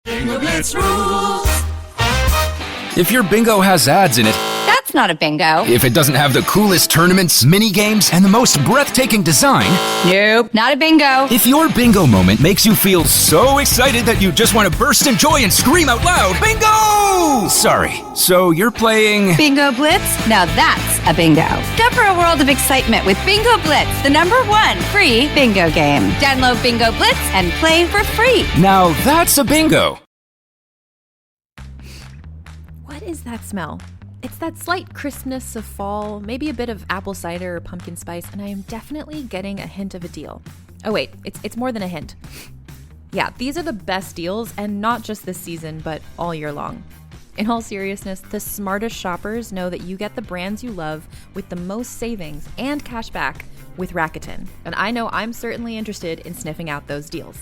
Bingo Blitz rules! If your bingo has ads in it, That's not a bingo. if it doesn't have the coolest tournaments, mini-games, and the most breathtaking design, Nope, not a bingo. if your bingo moment makes you feel so excited that you just want to burst in joy and scream out loud, bingo! Sorry, so you're playing... Bingo Blitz? Now that's a bingo. Discover a world of excitement with Bingo Blitz, the #1 free bingo game. Download Bingo Blitz and play for free. Now that's a bingo. What is that smell? It's that slight crispness of fall, maybe a bit of apple cider or pumpkin spice, and I am definitely getting a hint of a deal. Oh wait, it's more than a hint. Yeah, these are the best deals, and not just this season, but all year long. In all seriousness, the smartest shoppers know that you get the brands you love with the most savings and cash back with Rakuten, and I know I'm certainly interested in sniffing out those deals.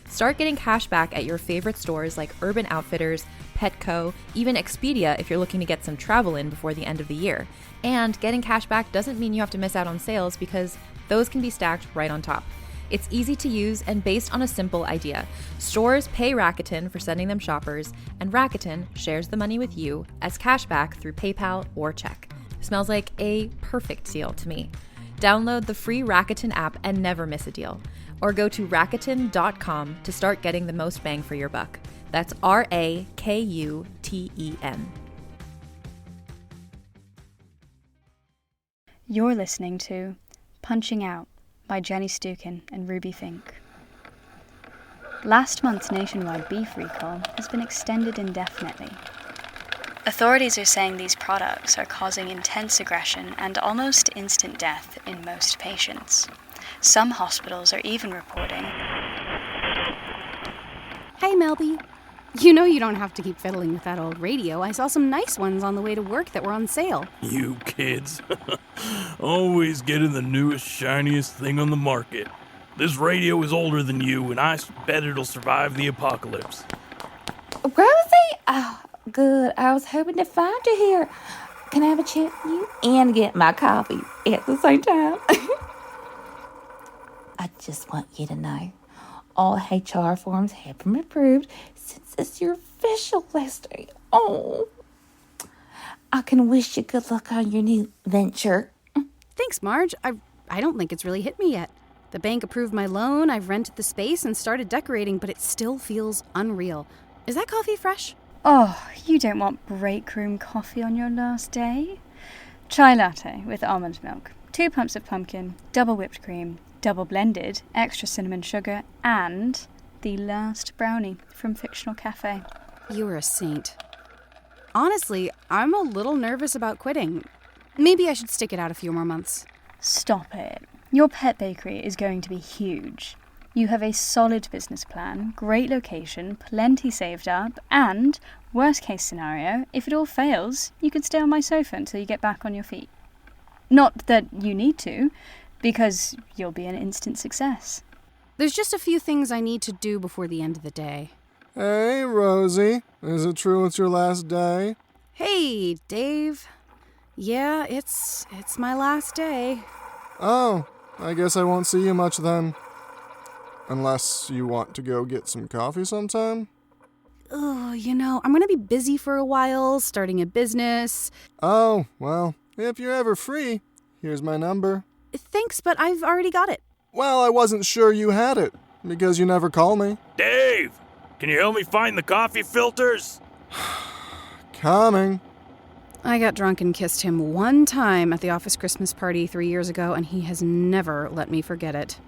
Start getting cash back at your favorite stores like Urban Outfitters, Petco, even Expedia if you're looking to get some travel in before the end of the year. And getting cash back doesn't mean you have to miss out on sales because those can be stacked right on top. It's easy to use and based on a simple idea. Stores pay Rakuten for sending them shoppers, and Rakuten shares the money with you as cash back through PayPal or check. Smells like a perfect deal to me. Download the free Rakuten app and never miss a deal. Or go to Rakuten.com to start getting the most bang for your buck. That's Rakuten. You're listening to Punching Out by Jenni Stukin and Fink. Last month's nationwide beef recall has been extended indefinitely. Authorities are saying these products are causing intense aggression and almost instant death in most patients. Some hospitals are even reporting... Hey, Melby. You know you don't have to keep fiddling with that old radio. I saw some nice ones on the way to work that were on sale. You kids. Always getting the newest, shiniest thing on the market. This radio is older than you, and I bet it'll survive the apocalypse. Rosie? Oh, good. I was hoping to find you here. Can I have a chat with you and get my coffee at the same time? I just want you to know, all HR forms have been approved since it's your official last day. Oh, I can wish you good luck on your new venture. Thanks, Marge. I don't think it's really hit me yet. The bank approved my loan, I've rented the space and started decorating, but it still feels unreal. Is that coffee fresh? Oh, you don't want break room coffee on your last day? Chai latte with almond milk, 2 pumps of pumpkin, double whipped cream, double blended, extra cinnamon sugar, and the last brownie from Fictional Cafe. You're a saint. Honestly, I'm a little nervous about quitting. Maybe I should stick it out a few more months. Stop it. Your pet bakery is going to be huge. You have a solid business plan, great location, plenty saved up, and, worst case scenario, if it all fails, you could stay on my sofa until you get back on your feet. Not that you need to, because you'll be an instant success. There's just a few things I need to do before the end of the day. Hey, Rosie. Is it true it's your last day? Hey, Dave. Yeah, it's my last day. Oh, I guess I won't see you much then. Unless you want to go get some coffee sometime? Oh, I'm gonna be busy for a while, starting a business. Oh, well, if you're ever free, here's my number. Thanks, but I've already got it. Well, I wasn't sure you had it, because you never call me. Dave, can you help me find the coffee filters? Coming. I got drunk and kissed him one time at the office Christmas party 3 years ago, and he has never let me forget it.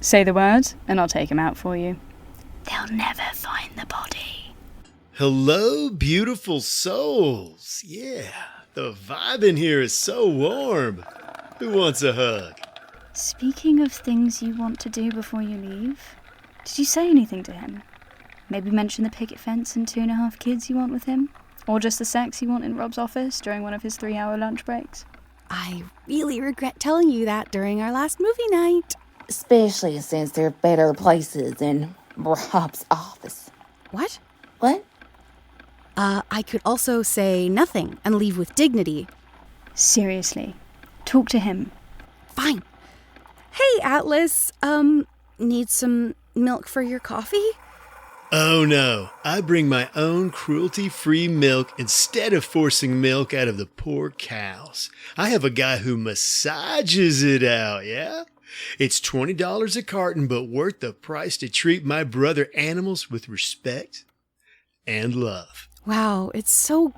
Say the word, and I'll take him out for you. They'll never find the body. Hello, beautiful souls. Yeah, the vibe in here is so warm. Who wants a hug? Speaking of things you want to do before you leave, did you say anything to him? Maybe mention the picket fence and 2.5 kids you want with him? Or just the sex you want in Rob's office during one of his 3-hour lunch breaks? I really regret telling you that during our last movie night. Especially since there are better places in Rob's office. What? What? I could also say nothing and leave with dignity. Seriously, talk to him. Fine. Hey, Atlas, need some milk for your coffee? Oh no, I bring my own cruelty-free milk instead of forcing milk out of the poor cows. I have a guy who massages it out, yeah? It's $20 a carton, but worth the price to treat my brother animals with respect and love. Wow, it's so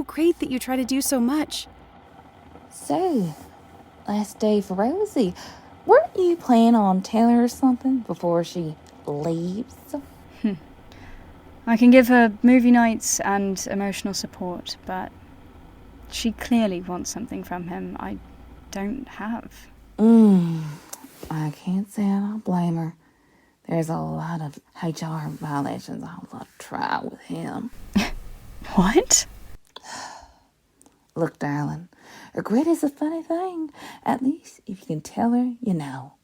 great that you try to do so much. So, last day for Rosie. Weren't you planning on telling her something before she leaves? I can give her movie nights and emotional support, but she clearly wants something from him I don't have. I can't say I don't blame her. There's a lot of HR violations I'll let her try with him. What? Look, darling, regret is a funny thing. At least if you can tell her, you know.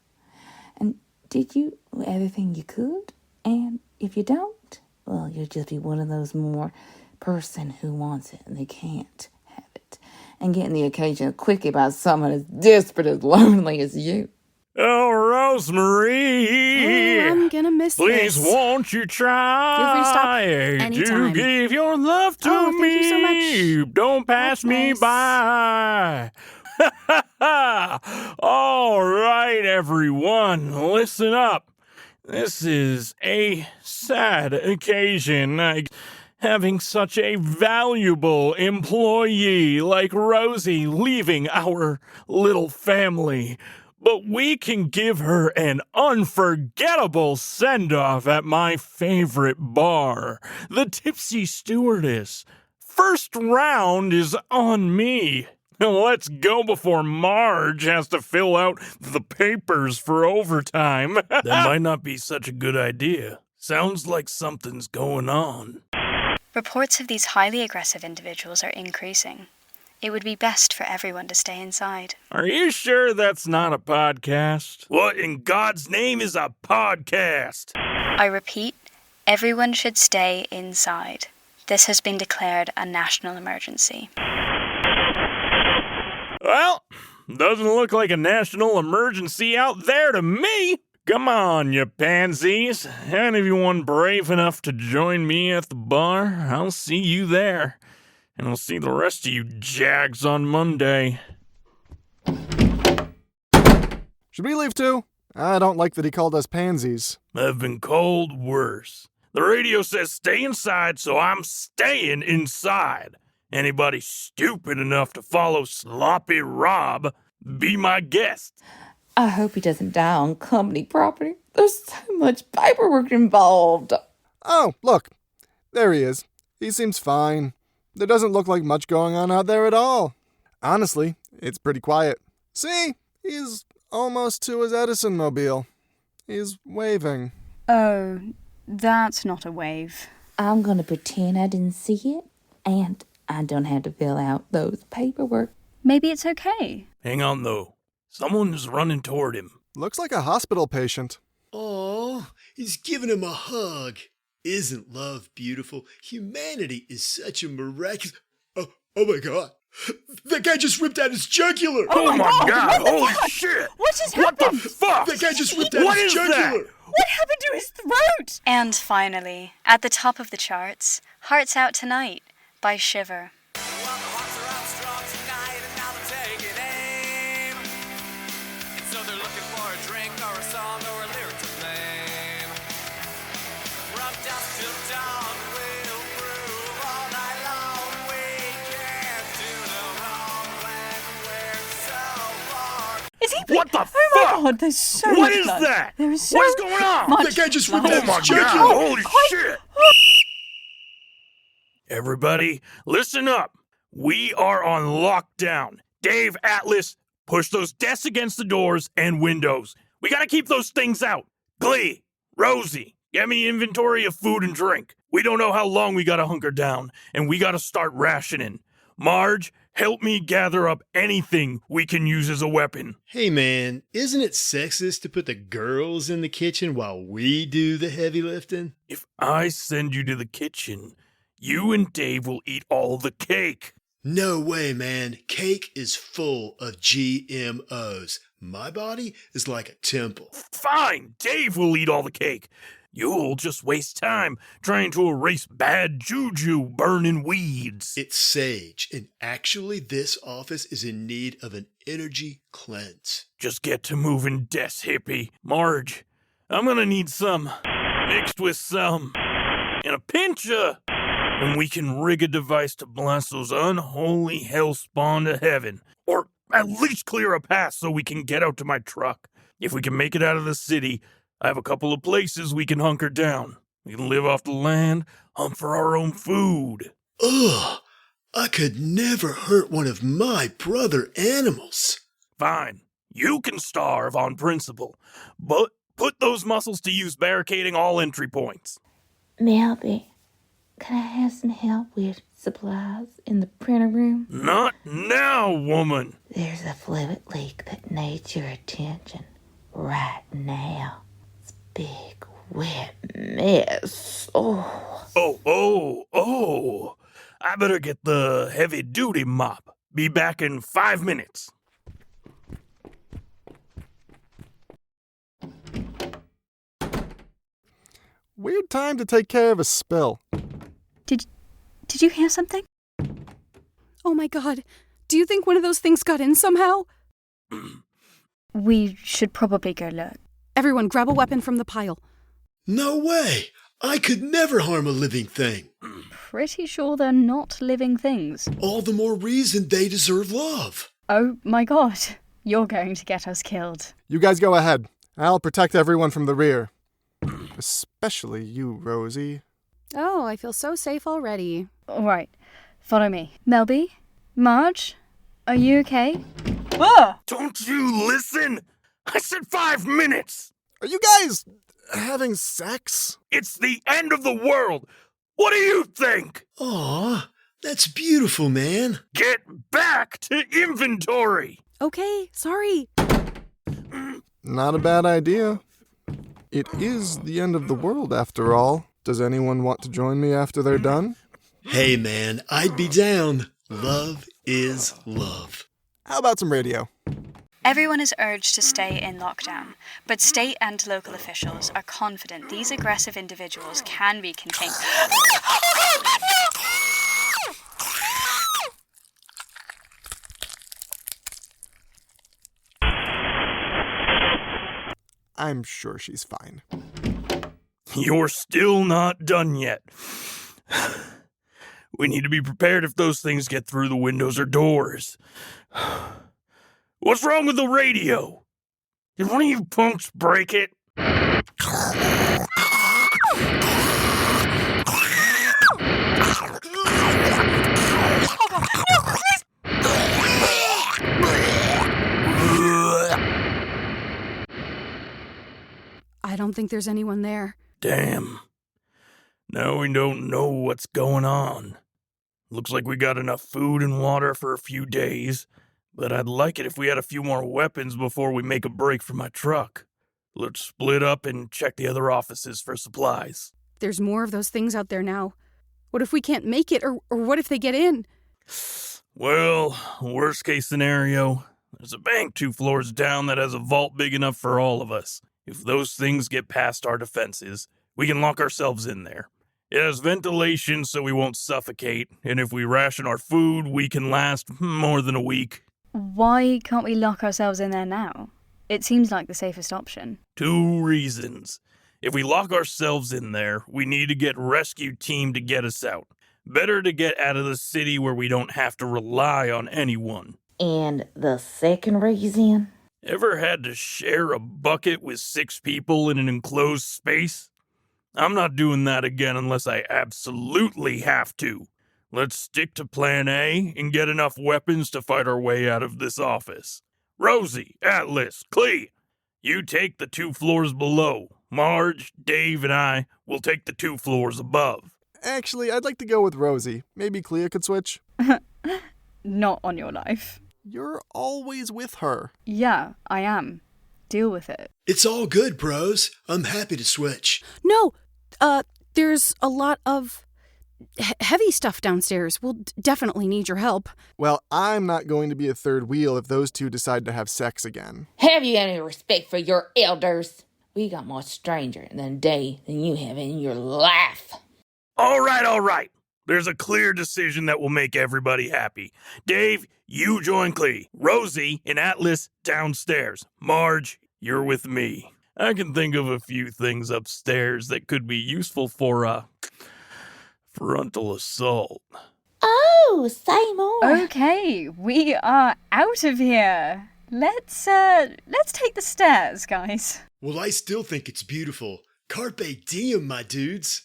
And did you do everything you could? And if you don't, well, you'll just be one of those more person who wants it and they can't have it. And getting the occasional quickie by someone as desperate as lonely as you. Oh, Rosemary. Oh, I'm gonna miss Please, this. won't you try Feel free to stop anytime. to give your love to Oh, me? thank you so much. Don't pass That's me nice. by. All right, everyone, listen up. This is a sad occasion. Having such a valuable employee like Rosie leaving our little family. But we can give her an unforgettable send-off at my favorite bar, the Tipsy Stewardess. First round is on me. Let's go before Marge has to fill out the papers for overtime. That might not be such a good idea. Sounds like something's going on. Reports of these highly aggressive individuals are increasing. It would be best for everyone to stay inside. Are you sure that's not a podcast? What in God's name is a podcast? I repeat, everyone should stay inside. This has been declared a national emergency. Well, doesn't look like a national emergency out there to me. Come on, you pansies. Anyone brave enough to join me at the bar, I'll see you there. And I'll see the rest of you jags on Monday. Should we leave too? I don't like that he called us pansies. I've been called worse. The radio says stay inside, so I'm staying inside. Anybody stupid enough to follow Sloppy Rob, be my guest. I hope he doesn't die on company property. There's so much paperwork involved. Oh, look. There he is. He seems fine. There doesn't look like much going on out there at all. Honestly, it's pretty quiet. See? He's almost to his Edison mobile. He's waving. Oh, that's not a wave. I'm going to pretend I didn't see it, and I don't have to fill out those paperwork. Maybe it's okay. Hang on, though. Someone's running toward him. Looks like a hospital patient. Aw, he's giving him a hug. Isn't love beautiful? Humanity is such a miraculous... Oh my God. That guy just ripped out his jugular. Oh my God. Holy shit. What just What the happened? fuck? That guy just ripped out his jugular. That? What happened to his throat? And finally, at the top of the charts, Hearts Out Tonight by Shiver. Is he What the fuck? Oh my God, there's so What much is blood. that? There is so What is going on? much That guy just ripped blood. out Oh my his God. jugular. Holy shit. Everybody, listen up. We are on lockdown. Dave, Atlas, push those desks against the doors and windows. We gotta keep those things out. Clea, Rosie, get me inventory of food and drink. We don't know how long we gotta hunker down, and we gotta start rationing. Marge, help me gather up anything we can use as a weapon. Hey man, isn't it sexist to put the girls in the kitchen while we do the heavy lifting? If I send you to the kitchen, you and Dave will eat all the cake. No way, man. Cake is full of GMOs. My body is like a temple. Fine, Dave will eat all the cake. You'll just waste time trying to erase bad juju burning weeds. It's sage, and actually this office is in need of an energy cleanse. Just get to moving, des hippie. Marge, I'm gonna need some mixed with some and a pinch of, and we can rig a device to blast those unholy hellspawn to heaven. Or at least clear a path so we can get out to my truck. If we can make it out of the city, I have a couple of places we can hunker down. We can live off the land, hunt for our own food. Ugh, I could never hurt one of my brother animals. Fine, you can starve on principle, but put those muscles to use barricading all entry points. Melby, can I have some help with supplies in the printer room? Not now, woman. There's a fluid leak that needs your attention right now. It's a big, wet mess. Oh. I better get the heavy-duty mop. Be back in 5 minutes. Weird time to take care of a spill. Did you hear something? Oh my god. Do you think one of those things got in somehow? We should probably go look. Everyone, grab a weapon from the pile. No way! I could never harm a living thing. Pretty sure they're not living things. All the more reason they deserve love. Oh my god. You're going to get us killed. You guys go ahead. I'll protect everyone from the rear. Especially you, Rosie. Oh, I feel so safe already. All right, follow me. Melby? Marge? Are you okay? Ah! Don't you listen? I said 5 minutes. Are you guys having sex? It's the end of the world. What do you think? Aw, that's beautiful, man. Get back to inventory. Okay, sorry. Not a bad idea. It is the end of the world, after all. Does anyone want to join me after they're done? Hey, man, I'd be down. Love is love. How about some radio? Everyone is urged to stay in lockdown, but state and local officials are confident these aggressive individuals can be contained. I'm sure she's fine. You're still not done yet. We need to be prepared if those things get through the windows or doors. What's wrong with the radio? Did one of you punks break it? I don't think there's anyone there. Damn. Now we don't know what's going on. Looks like we got enough food and water for a few days, but I'd like it if we had a few more weapons before we make a break for my truck. Let's split up and check the other offices for supplies. There's more of those things out there now. What if we can't make it, or what if they get in? Well, worst case scenario, there's a bank 2 floors down that has a vault big enough for all of us. If those things get past our defenses, we can lock ourselves in there. It has ventilation so we won't suffocate, and if we ration our food, we can last more than a week. Why can't we lock ourselves in there now? It seems like the safest option. 2 reasons. If we lock ourselves in there, we need to get rescue team to get us out. Better to get out of the city where we don't have to rely on anyone. And the second reason? Ever had to share a bucket with 6 people in an enclosed space? I'm not doing that again unless I absolutely have to. Let's stick to plan A and get enough weapons to fight our way out of this office. Rosie, Atlas, Clea, you take the 2 floors below. Marge, Dave, and I will take the 2 floors above. Actually, I'd like to go with Rosie. Maybe Clea could switch. Not on your life. You're always with her. Yeah, I am. Deal with it. It's all good, bros. I'm happy to switch. No, there's a lot of heavy stuff downstairs. We'll definitely need your help. Well, I'm not going to be a third wheel if those 2 decide to have sex again. Have you any respect for your elders? We got more stranger than day than you have in your life. All right. There's a clear decision that will make everybody happy. Dave, you join Clea. Rosie and Atlas downstairs. Marge, you're with me. I can think of a few things upstairs that could be useful for, frontal assault. Oh, say more. Okay, we are out of here. Let's take the stairs, guys. Well, I still think it's beautiful. Carpe diem, my dudes.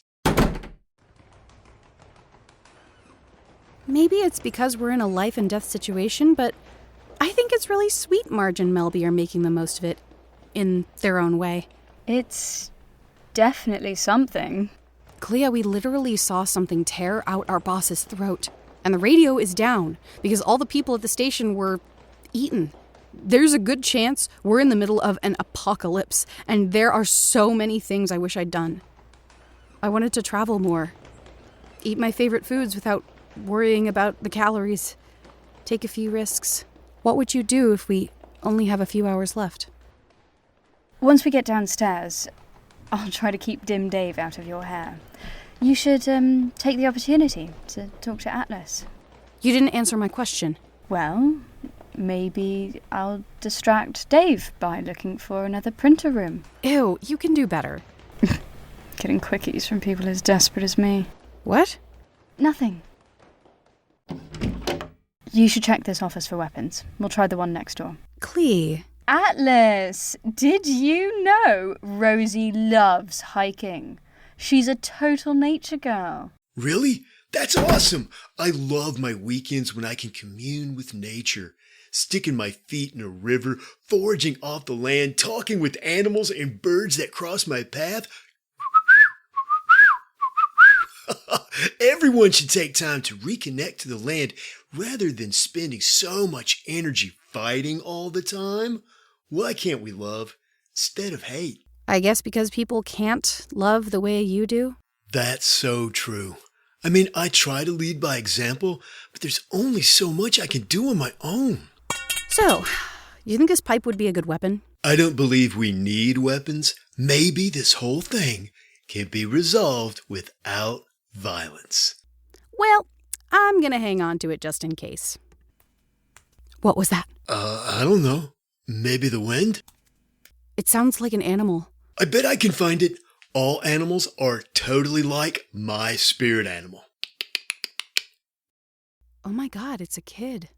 Maybe it's because we're in a life and death situation, but I think it's really sweet Marge and Melby are making the most of it in their own way. It's definitely something. Clea, we literally saw something tear out our boss's throat, and the radio is down because all the people at the station were eaten. There's a good chance we're in the middle of an apocalypse, and there are so many things I wish I'd done. I wanted to travel more, eat my favorite foods without worrying about the calories, take a few risks. What would you do if we only have a few hours left? Once we get downstairs, I'll try to keep Dim Dave out of your hair. You should take the opportunity to talk to Atlas. You didn't answer my question. Well, maybe I'll distract Dave by looking for another printer room. Ew, you can do better. Getting quickies from people as desperate as me. What? Nothing. You should check this office for weapons. We'll try the one next door. Clea. Atlas, did you know Rosie loves hiking? She's a total nature girl. Really? That's awesome! I love my weekends when I can commune with nature. Sticking my feet in a river, foraging off the land, talking with animals and birds that cross my path. Everyone should take time to reconnect to the land rather than spending so much energy fighting all the time. Why can't we love instead of hate? I guess because people can't love the way you do? That's so true. I mean, I try to lead by example, but there's only so much I can do on my own. So, you think this pipe would be a good weapon? I don't believe we need weapons. Maybe this whole thing can be resolved without violence. Well, I'm gonna hang on to it just in case. What was that? I don't know. Maybe the wind? It sounds like an animal. I bet I can find it. All animals are totally like my spirit animal. Oh my god, it's a kid.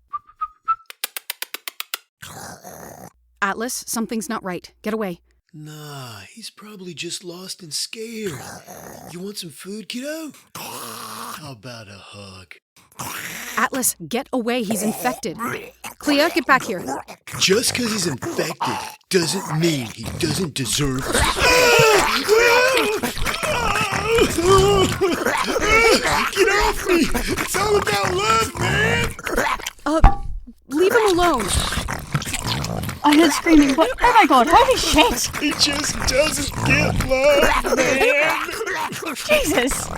Atlas, something's not right. Get away. Nah, he's probably just lost and scared. You want some food, kiddo? How about a hug? Atlas, get away. He's infected. Clea, get back here. Just because he's infected doesn't mean he doesn't deserve... Get off me! It's all about love, man! Leave him alone. I heard screaming, but oh my god, holy shit! He just doesn't get love, man! Jesus!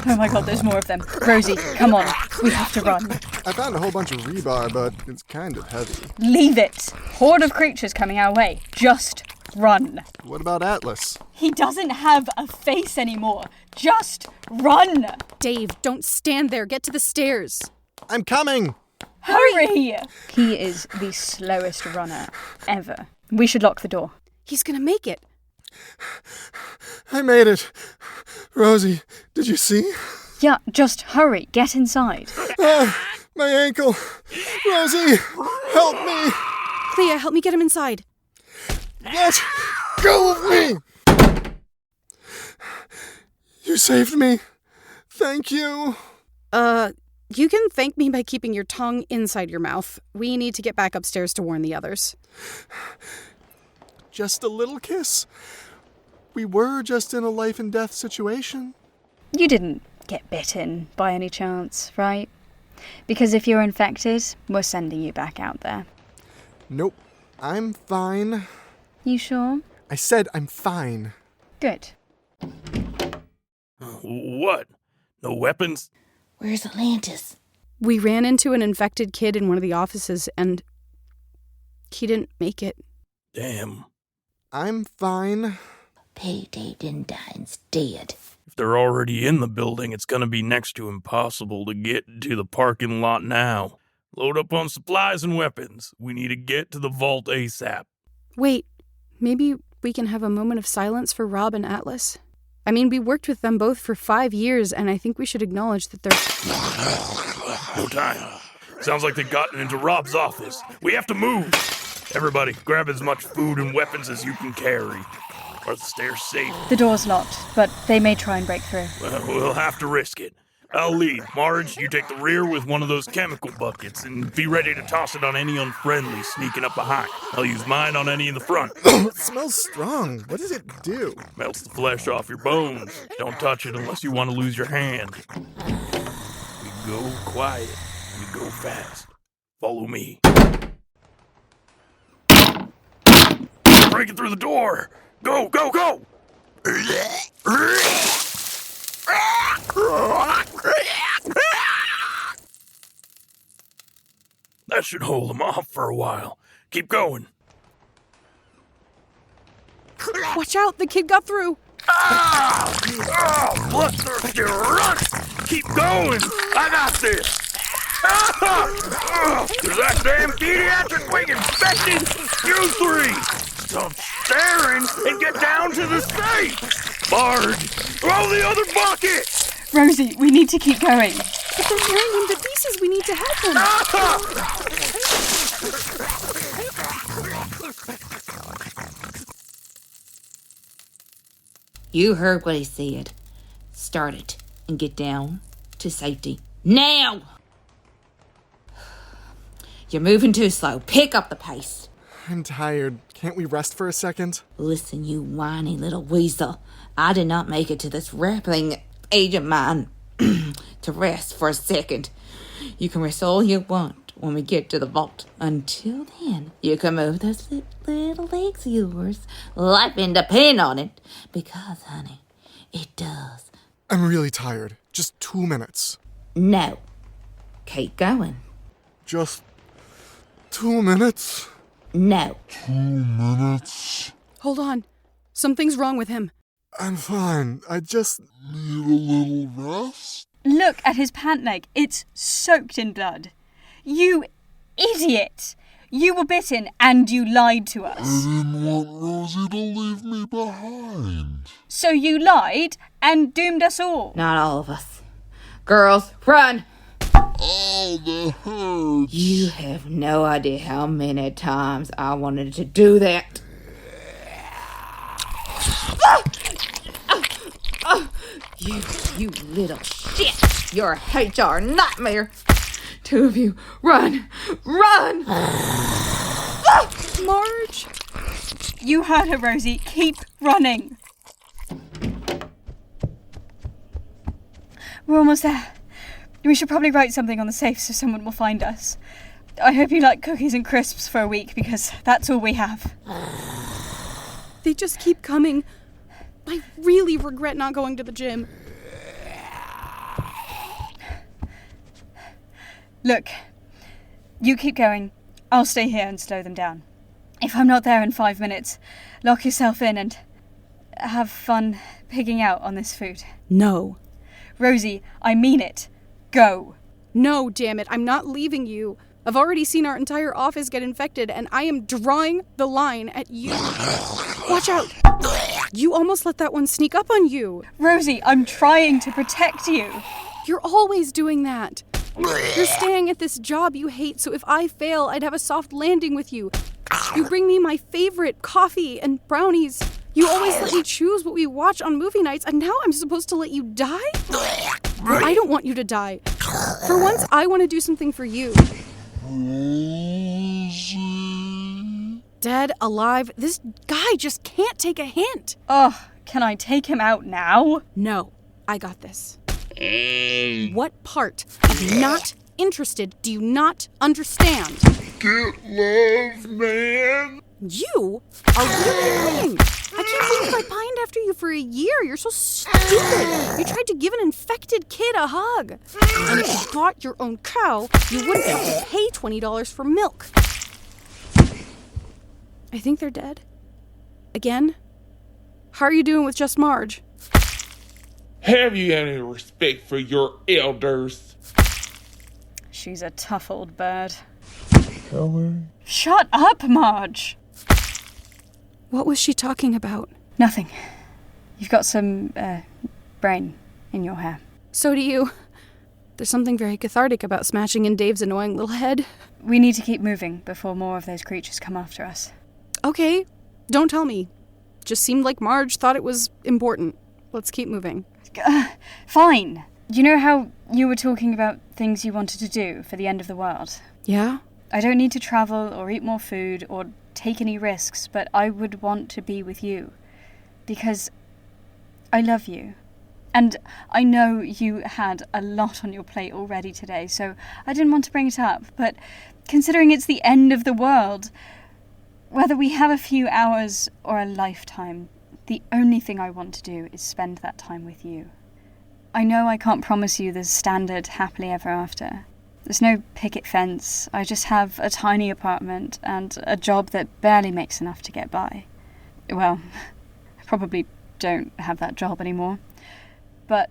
Oh my god, there's more of them. Rosie, come on. We have to run. I found a whole bunch of rebar, but it's kind of heavy. Leave it! Horde of creatures coming our way. Just run. What about Atlas? He doesn't have a face anymore. Just run! Dave, don't stand there. Get to the stairs. I'm coming! Hurry! He is the slowest runner ever. We should lock the door. He's gonna make it. I made it. Rosie, did you see? Yeah, just hurry. Get inside. My ankle. Rosie, help me. Clea, help me get him inside. Let go of me. You saved me. Thank you. You can thank me by keeping your tongue inside your mouth. We need to get back upstairs to warn the others. Just a little kiss. We were just in a life and death situation. You didn't get bitten by any chance, right? Because if you're infected, we're sending you back out there. Nope. I'm fine. You sure? I said I'm fine. Good. What? No weapons? Where's Atlantis? We ran into an infected kid in one of the offices, and he didn't make it. Damn. I'm fine. Payday didn't die instead. If they're already in the building, it's gonna be next to impossible to get to the parking lot now. Load up on supplies and weapons. We need to get to the vault ASAP. Wait, maybe we can have a moment of silence for Rob and Atlas? I mean, we worked with them both for 5 years, and I think we should acknowledge that they're... No time. Sounds like they've gotten into Rob's office. We have to move. Everybody, grab as much food and weapons as you can carry. Are the stairs safe? The door's locked, but they may try and break through. Well, we'll have to risk it. I'll lead. Marge, you take the rear with one of those chemical buckets and be ready to toss it on any unfriendly sneaking up behind. I'll use mine on any in the front. It smells strong. What does it do? Melts the flesh off your bones. Don't touch it unless you want to lose your hand. We go quiet. We go fast. Follow me. Breaking through the door. Go, go, go! That should hold them off for a while. Keep going. Watch out, the kid got through! Bloodthirsty run! Keep going! I got this! There's that damn pediatric wing infected! You three! Stop staring and get down to the safe! Marge, throw the other bucket! Rosie, we need to keep going. But they're tearing him to pieces, we need to help him! You heard what he said. Start it and get down to safety. Now! You're moving too slow. Pick up the pace. I'm tired. Can't we rest for a second? Listen, you whiny little weasel. I did not make it to this rappling age of mine to rest for a second. You can rest all you want when we get to the vault. Until then, you can move those little legs of yours. Life can depend on it. Because, honey, it does. I'm really tired. Just 2 minutes. No. Keep going. Just 2 minutes? No. 2 minutes? Hold on. Something's wrong with him. I'm fine. I just need a little rest. Look at his pant leg. It's soaked in blood. You idiot! You were bitten and you lied to us. I didn't want Rosie to leave me behind. So you lied and doomed us all. Not all of us. Girls, run! Oh, that hurts. You have no idea how many times I wanted to do that. You little shit! You're a HR nightmare! 2 of you, run! Run! Marge! You heard her, Rosie. Keep running. We're almost there. We should probably write something on the safe so someone will find us. I hope you like cookies and crisps for a week, because that's all we have. They just keep coming. I really regret not going to the gym. Look, you keep going. I'll stay here and slow them down. If I'm not there in 5 minutes, lock yourself in and have fun pigging out on this food. No. Rosie, I mean it. Go. No, damn it, I'm not leaving you. I've already seen our entire office get infected, and I am drawing the line at you. Watch out! You almost let that one sneak up on you. Rosie, I'm trying to protect you. You're always doing that. You're staying at this job you hate, so if I fail, I'd have a soft landing with you. You bring me my favorite coffee and brownies. You always let me choose what we watch on movie nights, and now I'm supposed to let you die? I don't want you to die. For once, I want to do something for you. Dead, alive, this guy just can't take a hint. Oh, can I take him out now? No, I got this. What part of not interested do you not understand? Get love, man. You are lying. I can't believe I pined after you for a year. You're so stupid. You tried to give an infected kid a hug. And if you bought your own cow, you wouldn't have to pay $20 for milk. I think they're dead. Again? How are you doing with just Marge? Have you any respect for your elders? She's a tough old bird. Coming. Shut up, Marge! What was she talking about? Nothing. You've got some, brain in your hair. So do you. There's something very cathartic about smashing in Dave's annoying little head. We need to keep moving before more of those creatures come after us. Okay, don't tell me. Just seemed like Marge thought it was important. Let's keep moving. Fine. You know how you were talking about things you wanted to do for the end of the world? Yeah? I don't need to travel or eat more food or take any risks, but I would want to be with you. Because I love you. And I know you had a lot on your plate already today, so I didn't want to bring it up. But considering it's the end of the world, whether we have a few hours or a lifetime, the only thing I want to do is spend that time with you. I know I can't promise you the standard happily ever after. There's no picket fence. I just have a tiny apartment and a job that barely makes enough to get by. Well, I probably don't have that job anymore. But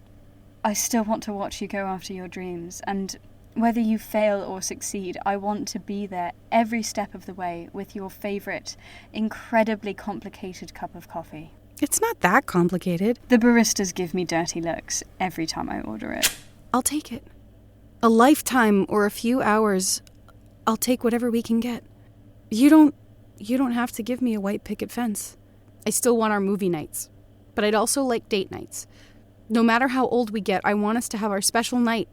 I still want to watch you go after your dreams, and whether you fail or succeed, I want to be there every step of the way with your favourite, incredibly complicated cup of coffee. It's not that complicated. The baristas give me dirty looks every time I order it. I'll take it. A lifetime or a few hours, I'll take whatever we can get. You don't have to give me a white picket fence. I still want our movie nights, but I'd also like date nights. No matter how old we get, I want us to have our special night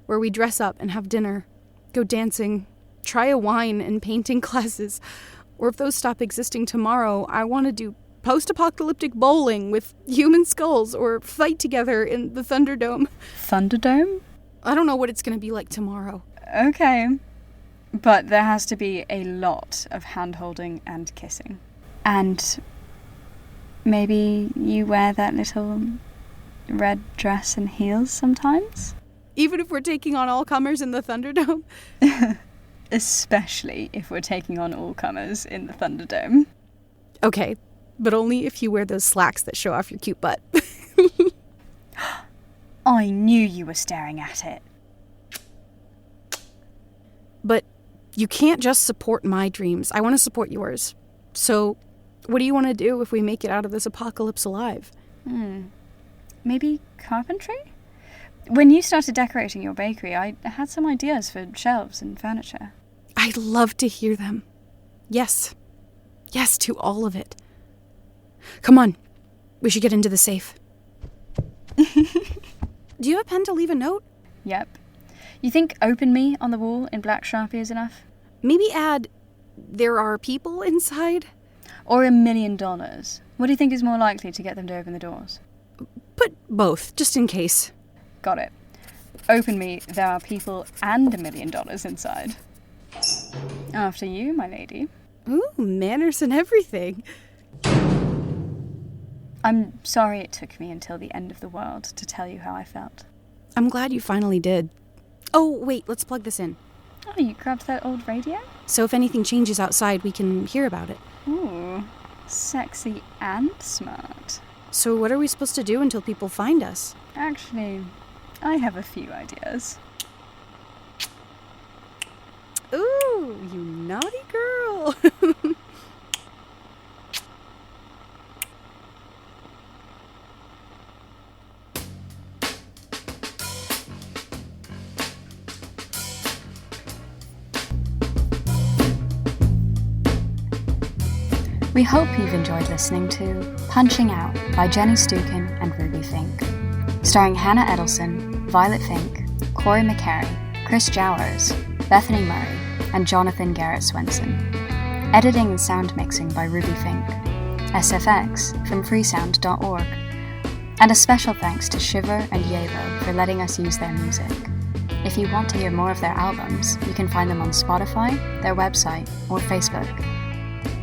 where we dress up and have dinner, go dancing, try a wine and painting classes, or if those stop existing tomorrow, I want to do post-apocalyptic bowling with human skulls or fight together in the Thunderdome. Thunderdome? I don't know what it's going to be like tomorrow. Okay. But there has to be a lot of hand-holding and kissing. And maybe you wear that little red dress and heels sometimes? Even if we're taking on all comers in the Thunderdome? Especially if we're taking on all comers in the Thunderdome. Okay, but only if you wear those slacks that show off your cute butt. I knew you were staring at it. But you can't just support my dreams. I want to support yours. So, what do you want to do if we make it out of this apocalypse alive? Maybe carpentry? When you started decorating your bakery, I had some ideas for shelves and furniture. I'd love to hear them. Yes. Yes to all of it. Come on. We should get into the safe. Do you have a pen to leave a note? Yep. You think "Open Me" on the wall in black Sharpie is enough? Maybe add, "There are people inside"? Or $1 million. What do you think is more likely to get them to open the doors? Put both, just in case. Got it. "Open me, there are people and $1 million inside." After you, my lady. Ooh, manners and everything. I'm sorry it took me until the end of the world to tell you how I felt. I'm glad you finally did. Oh, wait, let's plug this in. Oh, you grabbed that old radio? So if anything changes outside, we can hear about it. Ooh, sexy and smart. So what are we supposed to do until people find us? Actually, I have a few ideas. Ooh, you naughty girl. We hope you've enjoyed listening to Punching Out by Jenni Stukin and Ruby Fink, starring Hannah Edelson, Violet Fink, Corey McCary, Chris Jowers, Bethany Murray, and Jonathan Garrett Swenson. Editing and sound mixing by Ruby Fink. SFX from freesound.org. And a special thanks to Shiver and Yalo for letting us use their music. If you want to hear more of their albums, you can find them on Spotify, their website, or Facebook.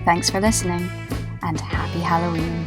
Thanks for listening, and happy Halloween.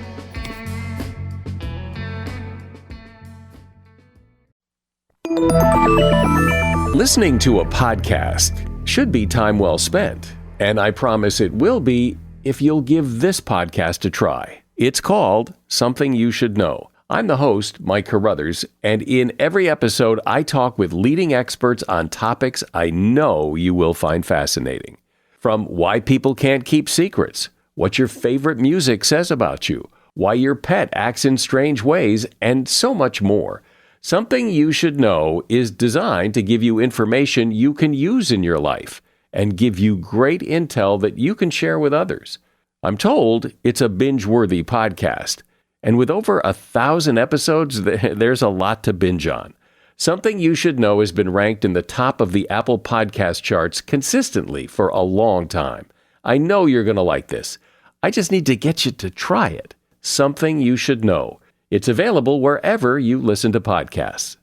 Listening to a podcast should be time well spent, and I promise it will be if you'll give this podcast a try. It's called Something You Should Know. I'm the host, Mike Carruthers, and in every episode, I talk with leading experts on topics I know you will find fascinating. From why people can't keep secrets, what your favorite music says about you, why your pet acts in strange ways, and so much more. Something You Should Know is designed to give you information you can use in your life and give you great intel that you can share with others. I'm told it's a binge-worthy podcast. And with over 1,000 episodes, there's a lot to binge on. Something You Should Know has been ranked in the top of the Apple Podcast charts consistently for a long time. I know you're going to like this. I just need to get you to try it. Something You Should Know. It's available wherever you listen to podcasts.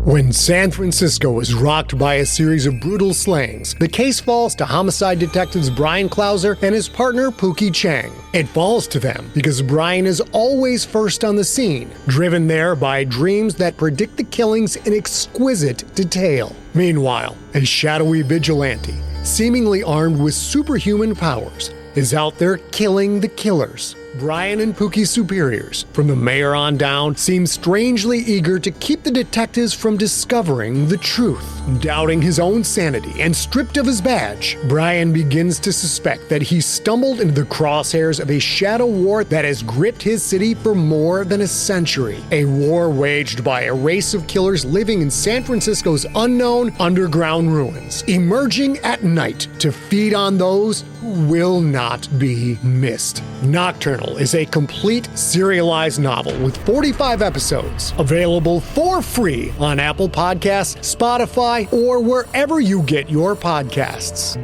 When San Francisco is rocked by a series of brutal slayings, the case falls to homicide detectives Brian Clauser and his partner Pookie Chang. It falls to them because Brian is always first on the scene, driven there by dreams that predict the killings in exquisite detail. Meanwhile, a shadowy vigilante, seemingly armed with superhuman powers, is out there killing the killers. Brian and Pookie's superiors, from the mayor on down, seem strangely eager to keep the detectives from discovering the truth. Doubting his own sanity and stripped of his badge, Brian begins to suspect that he stumbled into the crosshairs of a shadow war that has gripped his city for more than a century. A war waged by a race of killers living in San Francisco's unknown underground ruins, emerging at night to feed on those who will not be missed. Nocturnal is a complete serialized novel with 45 episodes, available for free on Apple Podcasts, Spotify, or wherever you get your podcasts.